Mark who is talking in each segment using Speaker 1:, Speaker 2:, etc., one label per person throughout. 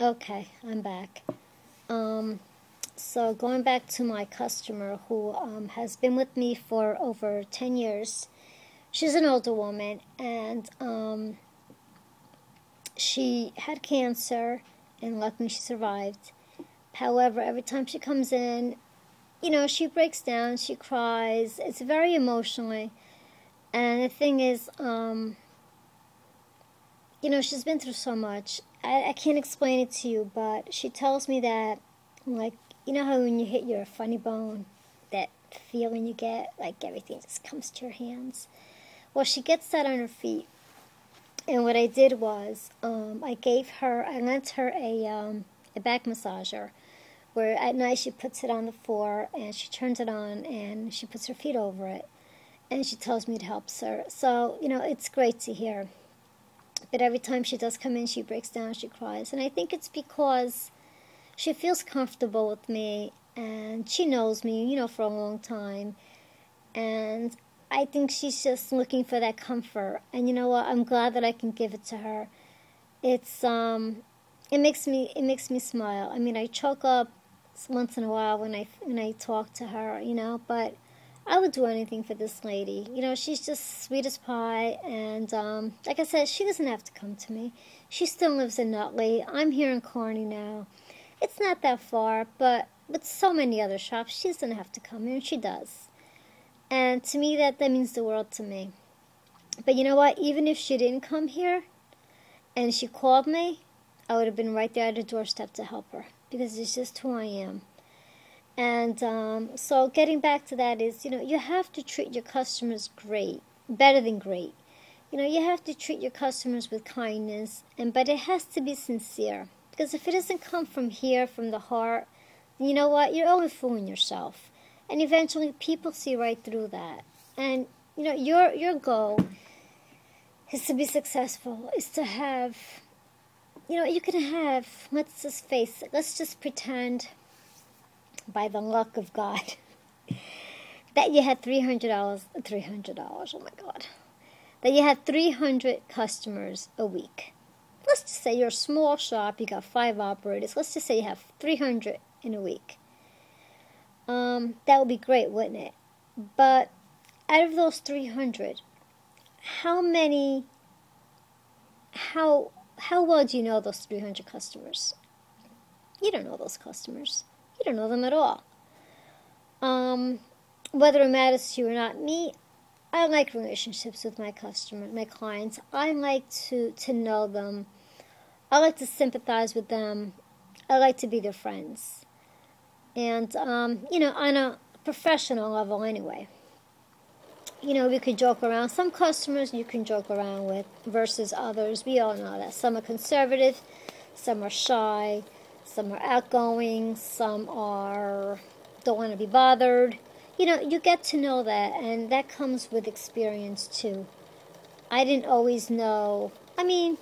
Speaker 1: Okay, I'm back. So going back to my customer who has been with me for over 10 years. She's an older woman, and she had cancer, and luckily she survived. However, every time she comes in, she breaks down, she cries. It's very emotionally. And the thing is, she's been through so much. I can't explain it to you, but she tells me that, like, how when you hit your funny bone, that feeling you get, like everything just comes to your hands. Well, she gets that on her feet. And what I did was, I lent her a back massager, where at night she puts it on the floor and she turns it on and she puts her feet over it. And she tells me it helps her. So, it's great to hear. But every time she does come in, she breaks down, she cries. And I think it's because she feels comfortable with me and she knows me, for a long time. And I think she's just looking for that comfort. And you know what? I'm glad that I can give it to her. It makes me smile. I mean, I choke up once in a while when I talk to her, but I would do anything for this lady. She's just sweet as pie, and like I said, she doesn't have to come to me. She still lives in Nutley. I'm here in Kearney now. It's not that far, but with so many other shops, she doesn't have to come here, and she does. And to me, that means the world to me. But you know what? Even if she didn't come here, and she called me, I would have been right there at the doorstep to help her, because it's just who I am. And so getting back to that is, you have to treat your customers great, better than great. You have to treat your customers with kindness, but it has to be sincere. Because if it doesn't come from here, from the heart, you know what? You're only fooling yourself. And eventually people see right through that. And, your goal is to be successful, is to have, you can have, let's just face it, let's just pretend by the luck of God that you had $300, oh my God, that you had 300 customers a week. Let's just say you're a small shop, you got 5 operators. Let's just say you have 300 in a week. That would be great, wouldn't it? But out of those 300, how well do you know those 300 customers? You don't know those customers. You don't know them at all. Whether it matters to you or not, I like relationships with my customers, my clients. I like to know them. I like to sympathize with them. I like to be their friends. And, on a professional level anyway. We could joke around. Some customers you can joke around with versus others. We all know that. Some are conservative, some are shy, some are outgoing, some don't want to be bothered. You get to know that, and that comes with experience too. I didn't always know. I mean,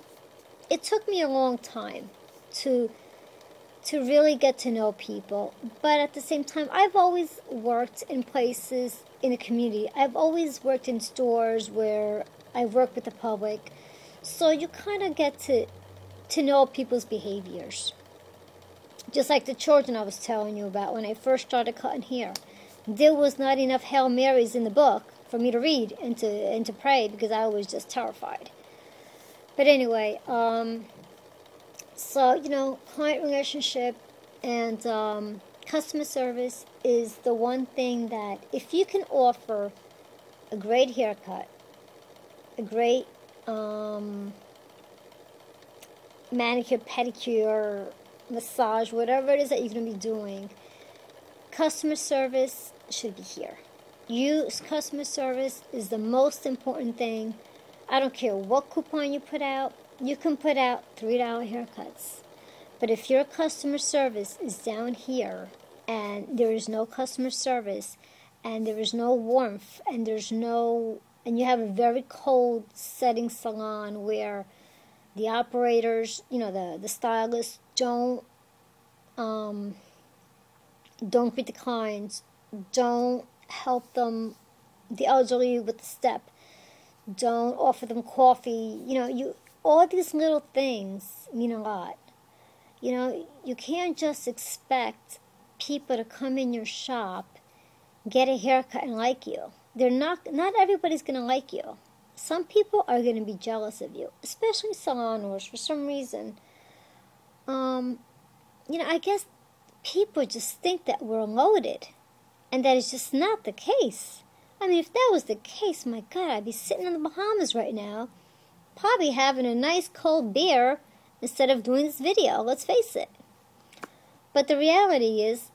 Speaker 1: it took me a long time to really get to know people. But at the same time, I've always worked in places in the community. I've always worked in stores where I work with the public. So you kind of get to know people's behaviors. Just like the children I was telling you about when I first started cutting hair. There was not enough Hail Marys in the book for me to read and to pray, because I was just terrified. But anyway, so, client relationship and customer service is the one thing that if you can offer a great haircut, a great manicure, pedicure, massage, whatever it is that you're going to be doing, customer service should be here. Customer service is the most important thing. I don't care what coupon you put out. You can put out $3 haircuts. But if your customer service is down here and there is no customer service and there is no warmth and and you have a very cold setting salon where the operators, the stylists don't greet the clients, don't help them, the elderly with the step, don't offer them coffee, all these little things mean a lot. You know, you can't just expect people to come in your shop, get a haircut, and like you. Not everybody's going to like you. Some people are going to be jealous of you, especially salon owners for some reason. I guess people just think that we're loaded, and that is just not the case. I mean, if that was the case, my God, I'd be sitting in the Bahamas right now, probably having a nice cold beer instead of doing this video, let's face it. But the reality is,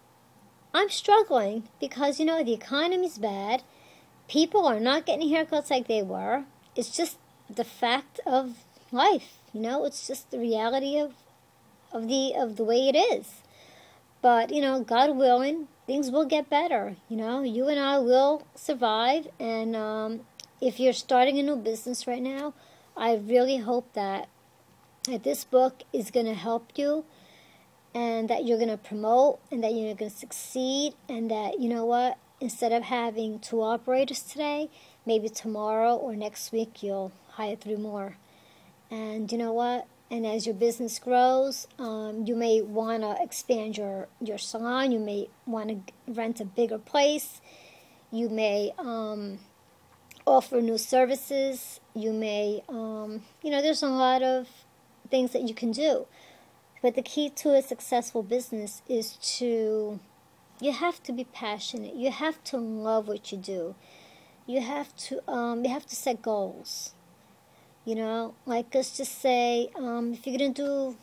Speaker 1: I'm struggling because, the economy's bad. People are not getting haircuts like they were. It's just the fact of life, It's just the reality of the way it is. But, God willing, things will get better. You and I will survive. And if you're starting a new business right now, I really hope that this book is going to help you, and that you're going to promote, and that you're going to succeed, and that, instead of having 2 operators today, maybe tomorrow or next week you'll hire 3 more. And you know what? And as your business grows, you may want to expand your salon. You may want to rent a bigger place. You may offer new services. You may, there's a lot of things that you can do. But the key to a successful business is you have to be passionate. You have to love what you do. You have to set goals. Like let's just say, if you're going to do,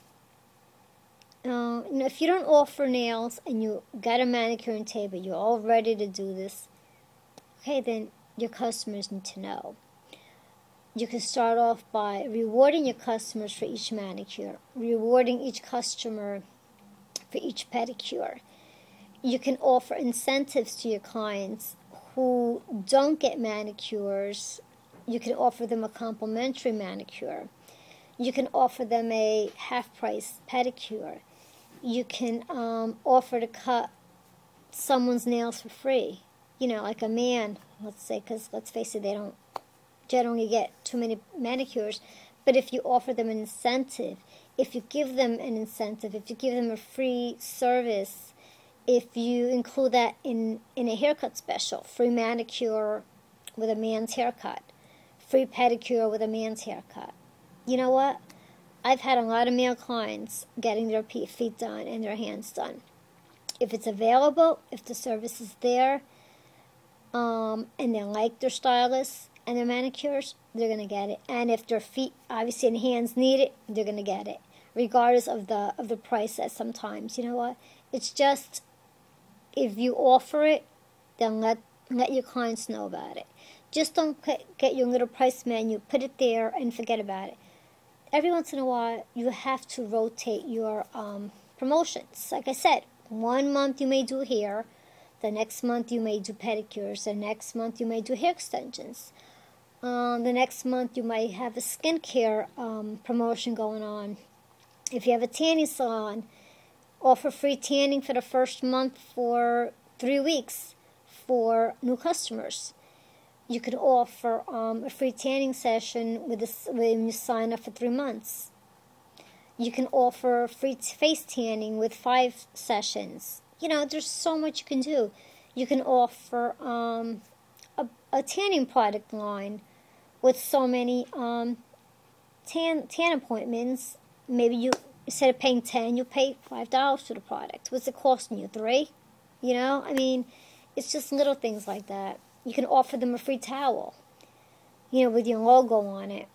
Speaker 1: if you don't offer nails and you got a manicure and table, you're all ready to do this, okay, then your customers need to know. You can start off by rewarding your customers for each manicure, rewarding each customer for each pedicure. You can offer incentives to your clients who don't get manicures. You can offer them a complimentary manicure. You can offer them a half-price pedicure. You can offer to cut someone's nails for free. Like a man, let's say, because let's face it, they don't generally get too many manicures. But if you offer them an incentive, if you give them an incentive, if you give them a free service, if you include that in a haircut special, free manicure with a man's haircut, free pedicure with a man's haircut. You know what? I've had a lot of male clients getting their feet done and their hands done. If it's available, if the service is there, and they like their stylists and their manicures, they're going to get it. And if their feet, obviously, and hands need it, they're going to get it, regardless of the price. That sometimes, you know what? It's just, if you offer it, then let your clients know about it. Just don't get your little price menu, put it there, and forget about it. Every once in a while, you have to rotate your promotions. Like I said, 1 month you may do hair, the next month you may do pedicures, the next month you may do hair extensions. The next month you might have a skincare promotion going on. If you have a tanning salon, offer free tanning for the first month for 3 weeks for new customers. You could offer a free tanning session when you sign up for 3 months. You can offer free face tanning with 5 sessions. There's so much you can do. You can offer a tanning product line with so many tan appointments. Maybe you, instead of paying $10, you pay $5 for the product. What's it costing you? $3? It's just little things like that. You can offer them a free towel, with your logo on it.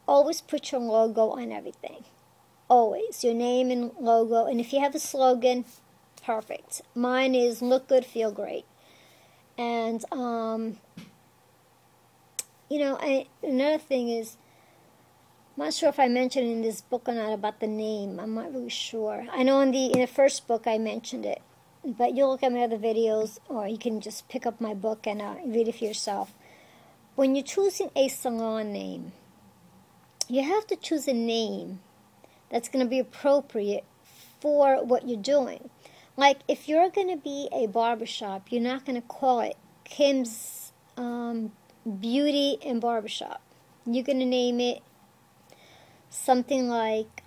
Speaker 1: Always put your logo on everything. Always. Your name and logo. And if you have a slogan, perfect. Mine is look good, feel great. And, another thing is, I'm not sure if I mentioned in this book or not about the name. I'm not really sure. I know in the first book I mentioned it. But you'll look at my other videos, or you can just pick up my book and read it for yourself. When you're choosing a salon name, you have to choose a name that's going to be appropriate for what you're doing. Like, if you're going to be a barbershop, you're not going to call it Kim's Beauty and Barbershop. You're going to name it something like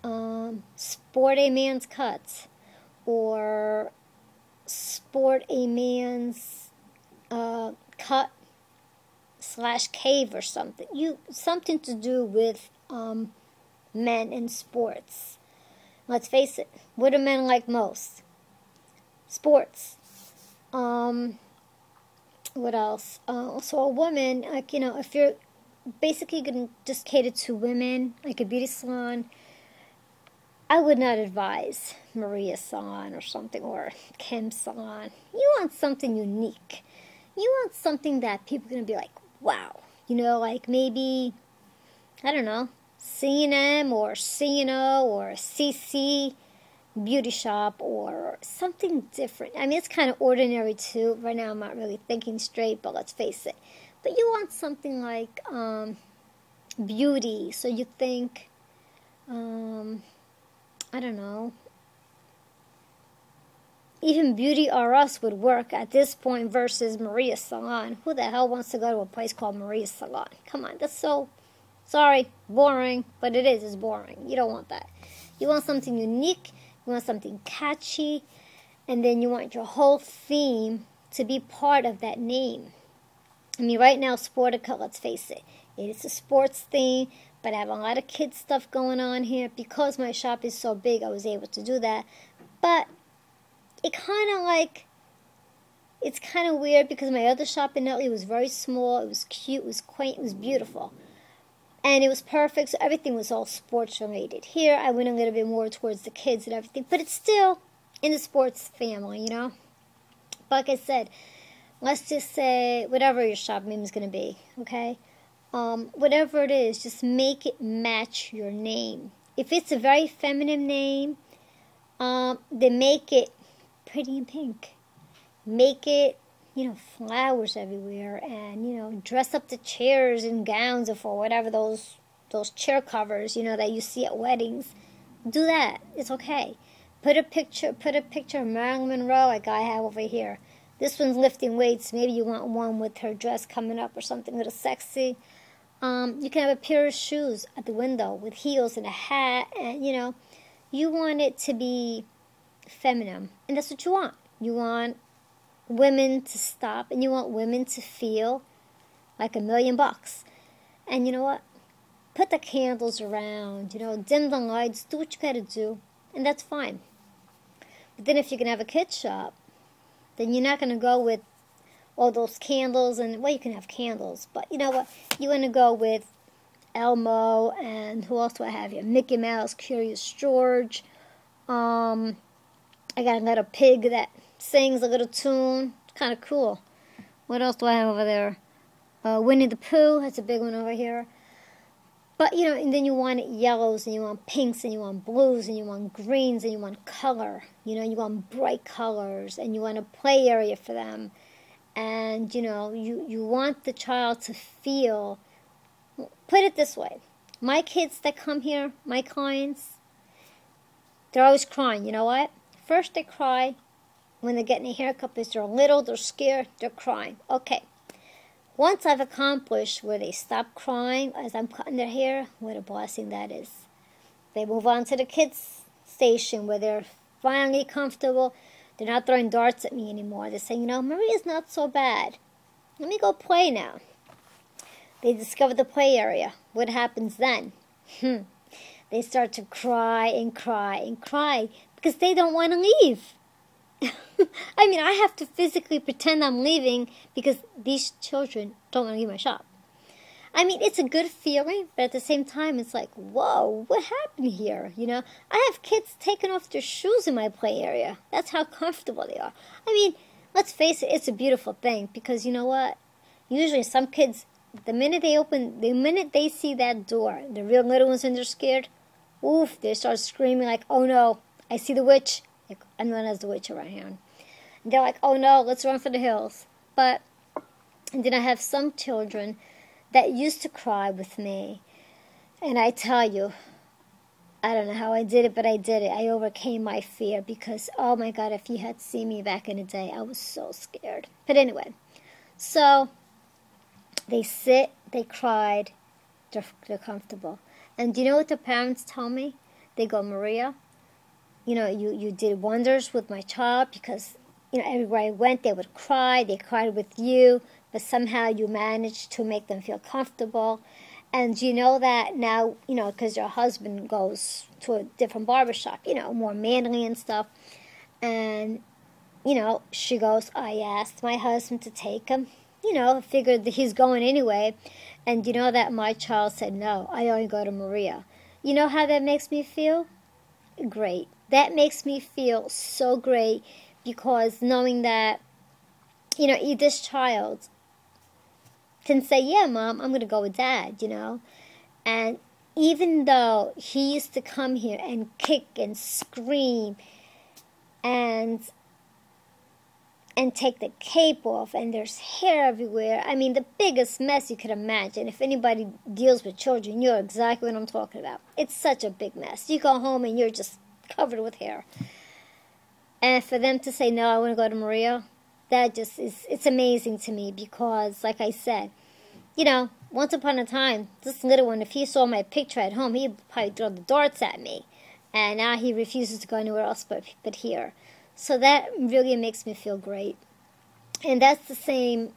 Speaker 1: sport a man's cuts, or sport a man's cut slash cave or something. Something to do with men in sports. Let's face it, what do men like most? Sports. What else? So a woman, like, if you're basically going to just cater to women, like a beauty salon, I would not advise Maria's Salon or something, or Kim's Salon. You want something unique. You want something that people are going to be like, wow. Like maybe, I don't know, C&M or C&O or CC beauty shop or something different. I mean, it's kind of ordinary too. Right now I'm not really thinking straight, but let's face it. But you want something like beauty. So you think, I don't know, even Beauty R Us would work at this point versus Maria's Salon. Who the hell wants to go to a place called Maria's Salon? Come on, that's so, sorry, boring, but it is, it's boring. You don't want that. You want something unique, you want something catchy, and then you want your whole theme to be part of that name. I mean, right now, Sportica, let's face it, it is a sports theme, but I have a lot of kids stuff going on here. Because my shop is so big, I was able to do that. But it's kind of weird because my other shop in Nutley was very small, it was cute, it was quaint, it was beautiful. And it was perfect, so everything was all sports related. Here, I went a little bit more towards the kids and everything, but it's still in the sports family, But like I said, let's just say whatever your shop name is going to be, okay? Whatever it is, just make it match your name. If it's a very feminine name, then make it pretty and pink. Make it, flowers everywhere, and, dress up the chairs and gowns or whatever those chair covers, that you see at weddings. Do that. It's okay. Put a picture of Marilyn Monroe like I have over here. This one's lifting weights. Maybe you want one with her dress coming up or something a little sexy. You can have a pair of shoes at the window with heels and a hat, and, you want it to be feminine, and that's what you want. You want women to stop, and you want women to feel like $1,000,000. And you know what? Put the candles around, dim the lights, do what you gotta do, and that's fine. But then if you're gonna have a kid shop, then you're not gonna go with all those candles, and, well, you can have candles, but you know what? You want to go with Elmo, and who else do I have here? Mickey Mouse, Curious George. I got a little pig that sings a little tune. Kind of cool. What else do I have over there? Winnie the Pooh. That's a big one over here. But, and then you want it yellows, and you want pinks, and you want blues, and you want greens, and you want color. You want bright colors, and you want a play area for them. And, you want the child to feel, put it this way. My kids that come here, my clients, they're always crying. You know what? First they cry when they're getting a haircut because they're little, they're scared, they're crying. Okay. Once I've accomplished where they stop crying as I'm cutting their hair, what a blessing that is. They move on to the kids' station where they're finally comfortable. They're not throwing darts at me anymore. They're saying, Maria's not so bad. Let me go play now. They discover the play area. What happens then? They start to cry and cry and cry because they don't want to leave. I mean, I have to physically pretend I'm leaving because these children don't want to leave my shop. I mean, it's a good feeling, but at the same time, it's like, whoa, what happened here? I have kids taking off their shoes in my play area. That's how comfortable they are. I mean, let's face it, it's a beautiful thing because you know what? Usually some kids, the minute they see that door, the real little ones when they're scared, oof, they start screaming like, oh no, I see the witch. Like, I'm known as the witch around here. And they're like, oh no, let's run for the hills. And then I have some children that used to cry with me. And I tell you, I don't know how I did it, but I did it. I overcame my fear because, oh my God, if you had seen me back in the day, I was so scared. But anyway, so they sit, they cried, they're comfortable. And do you know what the parents tell me? They go, Maria, you did wonders with my child because, everywhere I went, they would cry. They cried with you, but somehow you managed to make them feel comfortable. And you know that now, because your husband goes to a different barbershop, more manly and stuff. And, she goes, I asked my husband to take him. Figured that he's going anyway. And you know that my child said, no, I only go to Maria. You know how that makes me feel? Great. That makes me feel so great because knowing that, this child can say, yeah, Mom, I'm going to go with Dad, And even though he used to come here and kick and scream and take the cape off, and there's hair everywhere. I mean, the biggest mess you could imagine. If anybody deals with children, you're exactly what I'm talking about. It's such a big mess. You go home and you're just covered with hair. And for them to say, no, I want to go to Maria, that just is, it's amazing to me because, like I said, once upon a time, this little one, if he saw my picture at home, he'd probably throw the darts at me. And now he refuses to go anywhere else but here. So that really makes me feel great. And that's the same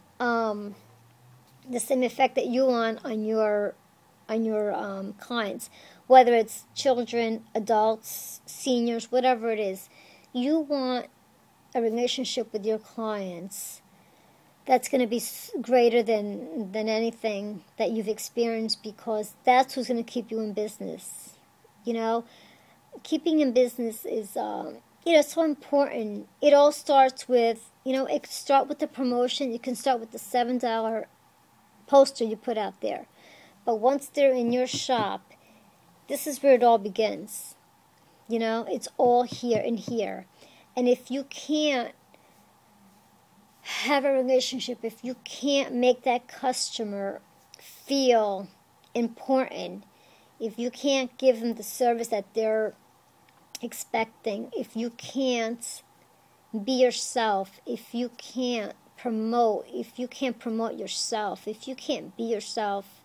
Speaker 1: effect that you want on your clients, whether it's children, adults, seniors, whatever it is. You want a relationship with your clients that's going to be greater than anything that you've experienced because that's who's going to keep you in business. Keeping in business is, so important. It all starts with, it can start with the promotion. You can start with the $7 poster you put out there. But once they're in your shop, this is where it all begins. It's all here and here. And if you can't have a relationship, if you can't make that customer feel important, if you can't give them the service that they're expecting, if you can't be yourself, if you can't promote yourself, if you can't be yourself,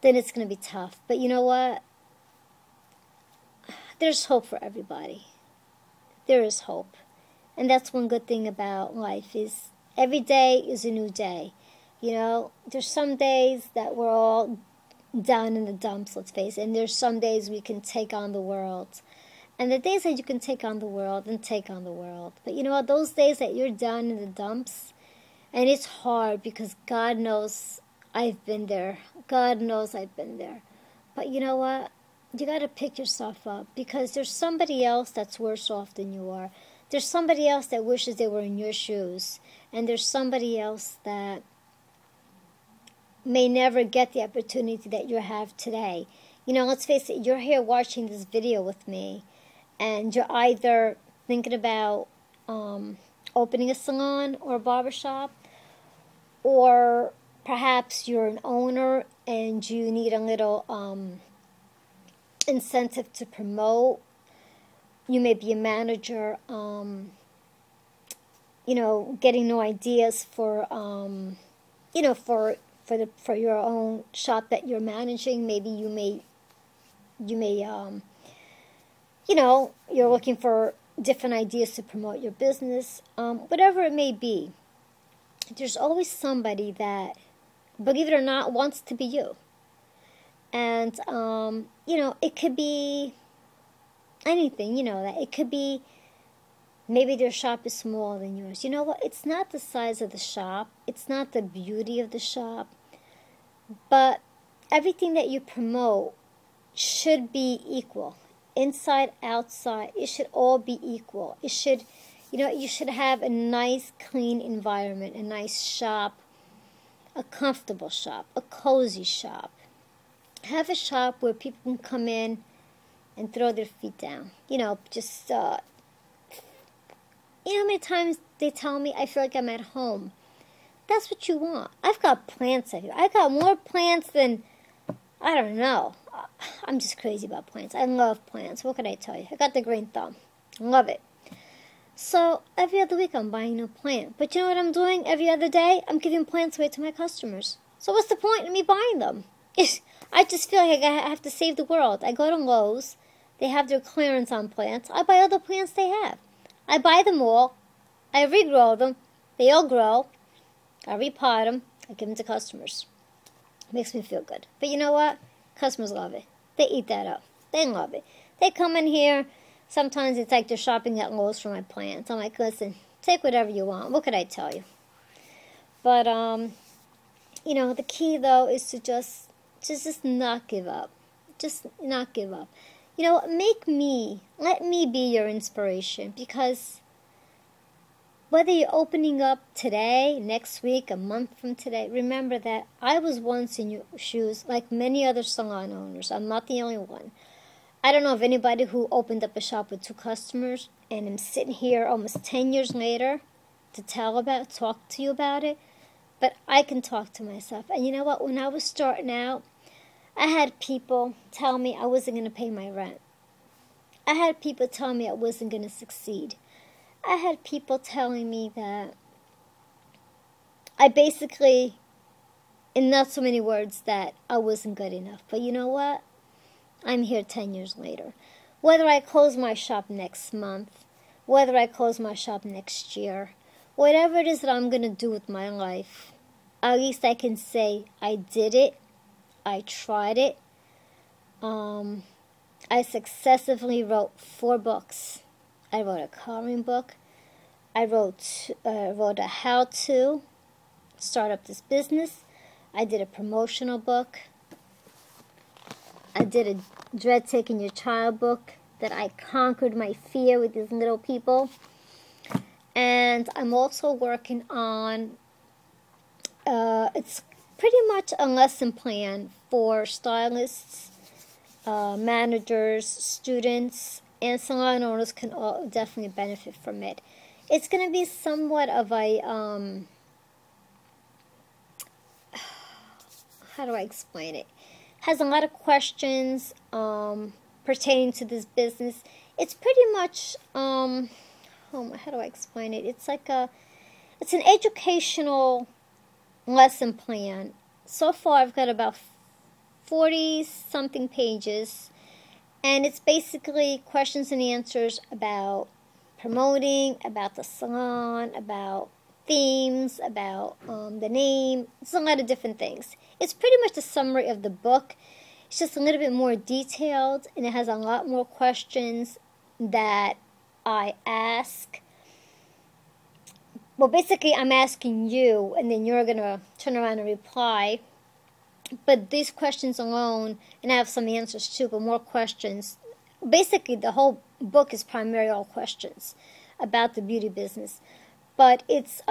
Speaker 1: then it's going to be tough. But you know what? There's hope for everybody. There is hope. And that's one good thing about life is every day is a new day. There's some days that we're all down in the dumps, let's face it. And there's some days we can take on the world. And the days that you can take on the world, then take on the world. But you know what? Those days that you're down in the dumps, and it's hard because God knows I've been there. God knows I've been there. But you know what? You got to pick yourself up because there's somebody else that's worse off than you are. There's somebody else that wishes they were in your shoes. And there's somebody else that may never get the opportunity that you have today. Let's face it, you're here watching this video with me. And you're either thinking about opening a salon or a barbershop, or perhaps you're an owner and you need a little incentive to promote. You may be a manager, getting new ideas for your own shop that you're managing. Maybe you may you're looking for different ideas to promote your business. Whatever it may be, there's always somebody that, believe it or not, wants to be you. And, it could be anything, that. It could be maybe their shop is smaller than yours. You know what? It's not the size of the shop. It's not the beauty of the shop. But everything that you promote should be equal. Inside, outside, it should all be equal. It should, you should have a nice, clean environment, a nice shop, a comfortable shop, a cozy shop. Have a shop where people can come in and throw their feet down. Just, how many times they tell me I feel like I'm at home. That's what you want. I've got plants out here. I got more plants than, I don't know. I'm just crazy about plants. I love plants. What can I tell you? I got the green thumb. Love it. So every other week I'm buying a new plant. But you know what I'm doing every other day? I'm giving plants away to my customers. So what's the point in me buying them? I just feel like I have to save the world. I go to Lowe's. They have their clearance on plants. I buy all the plants they have. I buy them all. I regrow them. They all grow. I repot them. I give them to customers. It makes me feel good. But you know what? Customers love it. They eat that up. They love it. They come in here. Sometimes it's like they're shopping at Lowe's for my plants. I'm like, listen, take whatever you want. What could I tell you? But, you know, the key, though, is to just not give up. Just not give up. You know, let me be your inspiration, because whether you're opening up today, next week, a month from today, remember that I was once in your shoes like many other salon owners. I'm not the only one. I don't know of anybody who opened up a shop with 2 customers, and I'm sitting here almost 10 years later to talk to you about it. But I can talk to myself. And you know what? When I was starting out, I had people tell me I wasn't going to pay my rent. I had people tell me I wasn't going to succeed. I had people telling me that I basically, in not so many words, that I wasn't good enough. But you know what? I'm here 10 years later. Whether I close my shop next month, whether I close my shop next year, whatever it is that I'm going to do with my life, at least I can say I did it. I tried it. I successively wrote 4 books. I wrote a coloring book. I wrote a how-to start up this business. I did a promotional book. I did a dread taking your child book that I conquered my fear with these little people. And I'm also working on, it's pretty much a lesson plan for stylists, managers, students, and salon owners can all definitely benefit from it. It's going to be somewhat of a, how do I explain it? Has a lot of questions pertaining to this business. It's pretty much, how do I explain it? It's like it's an educational lesson plan. So far, I've got about 40-something pages, and it's basically questions and answers about promoting, about the salon, about themes, about the name. It's a lot of different things. It's pretty much a summary of the book. It's just a little bit more detailed, and it has a lot more questions that I ask. Well, basically, I'm asking you, and then you're going to turn around and reply. But these questions alone, and I have some answers too, but more questions. Basically, the whole book is primarily all questions about the beauty business. But it's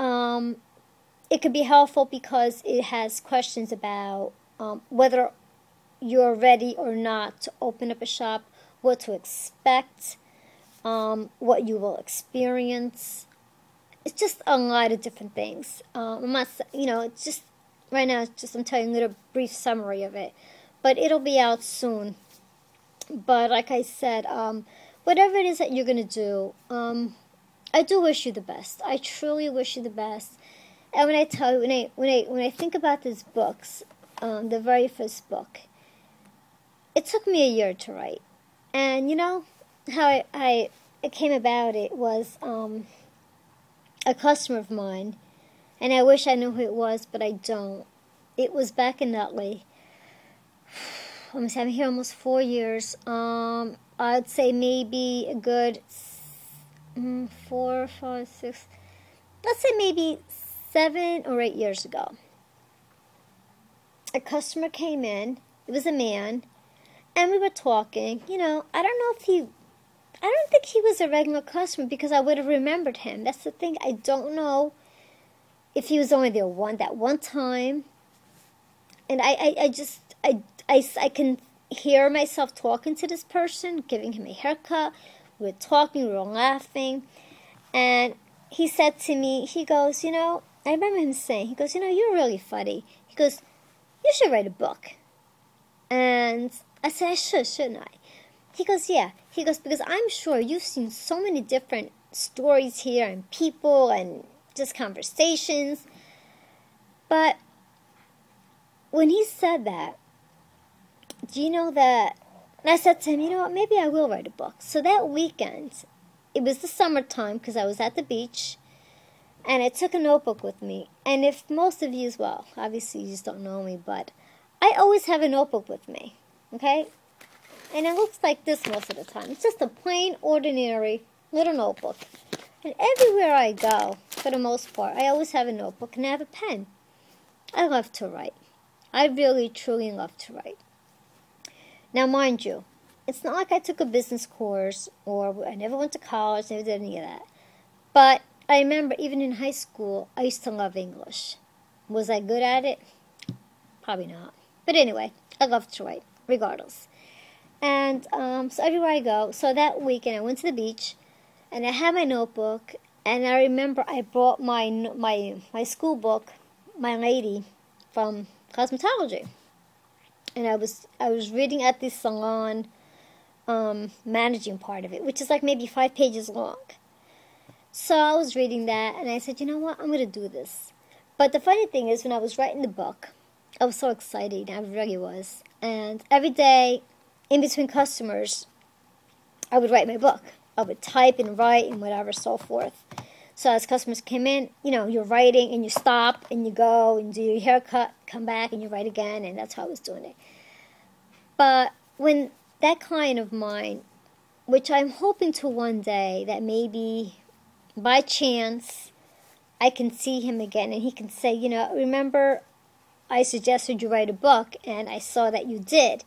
Speaker 1: it could be helpful because it has questions about whether you're ready or not to open up a shop, what to expect, what you will experience. It's just a lot of different things. I'm not, it's just, right now, it's just, I'm telling you a little brief summary of it. But it'll be out soon. But like I said, whatever it is that you're going to do, I do wish you the best. I truly wish you the best. And when I tell you, when I think about these books, the very first book, it took me a year to write. And you know how it came about? It was a customer of mine, and I wish I knew who it was, but I don't. It was back in Nutley. I'm here almost 4 years. I'd say maybe a good 4, 5, 6. Let's say maybe 7 or 8 years ago. A customer came in. It was a man, and we were talking. I don't think he was a regular customer because I would have remembered him. That's the thing. I don't know if he was only there that one time. And I can hear myself talking to this person, giving him a haircut. We were talking, we were laughing. And he said to me, he goes, I remember him saying, he goes, you're really funny. He goes, you should write a book. And I said, I should, shouldn't I? He goes, yeah. He goes, because I'm sure you've seen so many different stories here and people and just conversations. But when he said that, do you know that? And I said to him, you know what, maybe I will write a book. So that weekend, it was the summertime because I was at the beach, and I took a notebook with me. And if most of you as well, obviously you just don't know me, but I always have a notebook with me, okay? And it looks like this most of the time. It's just a plain, ordinary little notebook. And everywhere I go, for the most part, I always have a notebook and I have a pen. I love to write. I really, truly love to write. Now, mind you, it's not like I took a business course or I never went to college, never did any of that. But I remember even in high school, I used to love English. Was I good at it? Probably not. But anyway, I love to write, regardless. And so everywhere I go, so that weekend I went to the beach, and I had my notebook, and I remember I brought my school book, My Lady, from cosmetology. And I was reading at the Salon managing part of it, which is like maybe 5 pages long. So I was reading that, and I said, you know what, I'm going to do this. But the funny thing is, when I was writing the book, I was so excited, I really was. And every day, in between customers, I would write my book. I would type and write and whatever, so forth. So as customers came in, you know, you're writing and you stop and you go and do your haircut, come back and you write again, and that's how I was doing it. But when that client of mine, which I'm hoping to one day that maybe by chance I can see him again and he can say, you know, remember I suggested you write a book and I saw that you did,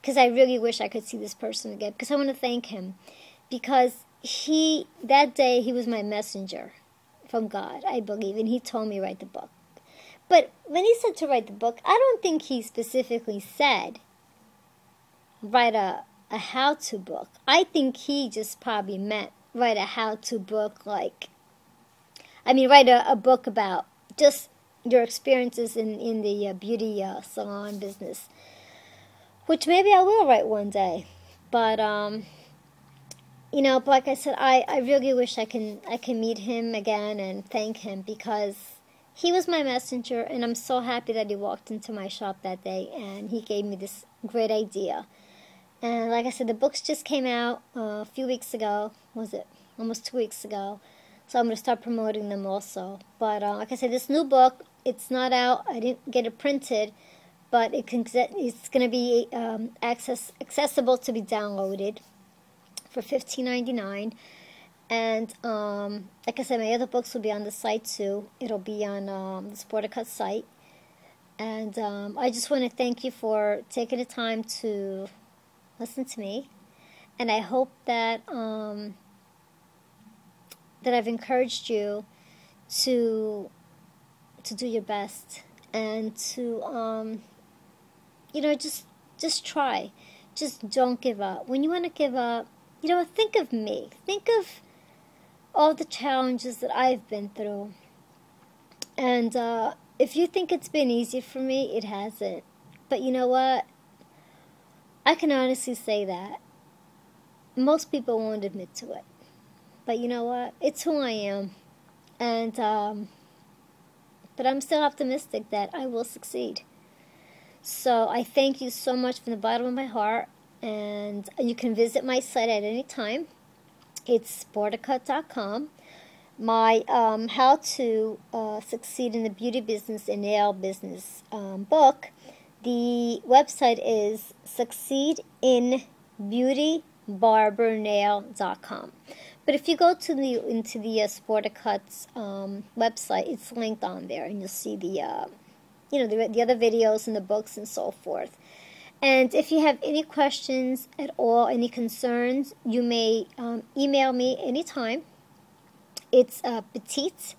Speaker 1: because I really wish I could see this person again, because I want to thank him, because that day he was my messenger from God, I believe, and he told me to write the book. But when he said to write the book, I don't think he specifically said write a how-to book. I think he just probably meant write a how-to book, write a book about just your experiences in the beauty salon business, which maybe I will write one day. But you know, but like I said, I really wish I can meet him again and thank him, because he was my messenger, and I'm so happy that he walked into my shop that day and he gave me this great idea. And like I said, the books just came out a few weeks ago. Was it almost 2 weeks ago? So I'm going to start promoting them also. But like I said, this new book, it's not out. I didn't get it printed, but it's going to be accessible to be downloaded for $15.99. And like I said, my other books will be on the site too. It'll be on the Sporticut site. And I just want to thank you for taking the time to listen to me. And I hope that that I've encouraged you to do your best and to you know, just try. Just don't give up. When you want to give up, you know, think of me. Think of all the challenges that I've been through. And if you think it's been easy for me, it hasn't. But you know what? I can honestly say that. Most people won't admit to it. But you know what? It's who I am. And but I'm still optimistic that I will succeed. So I thank you so much from the bottom of my heart. And you can visit my site at any time. It's sporticut.com. My How to Succeed in the Beauty Business and Nail Business book, the website is succeedinbeauty-barbernail.com. But if you go to into the Sporticut's website, it's linked on there, and you'll see the the other videos and the books and so forth. And if you have any questions at all, any concerns, you may email me anytime. It's Petite,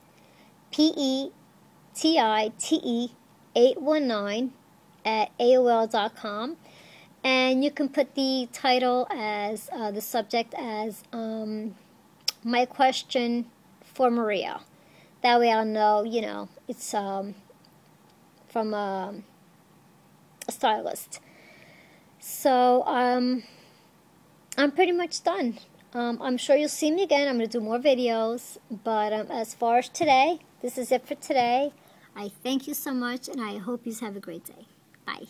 Speaker 1: Petite 819 at AOL.com. And you can put the title as the subject as my question for Maria. That way I'll know, it's from a stylist. So I'm pretty much done. I'm sure you'll see me again. I'm going to do more videos. But as far as today, this is it for today. I thank you so much, and I hope you have a great day. Bye.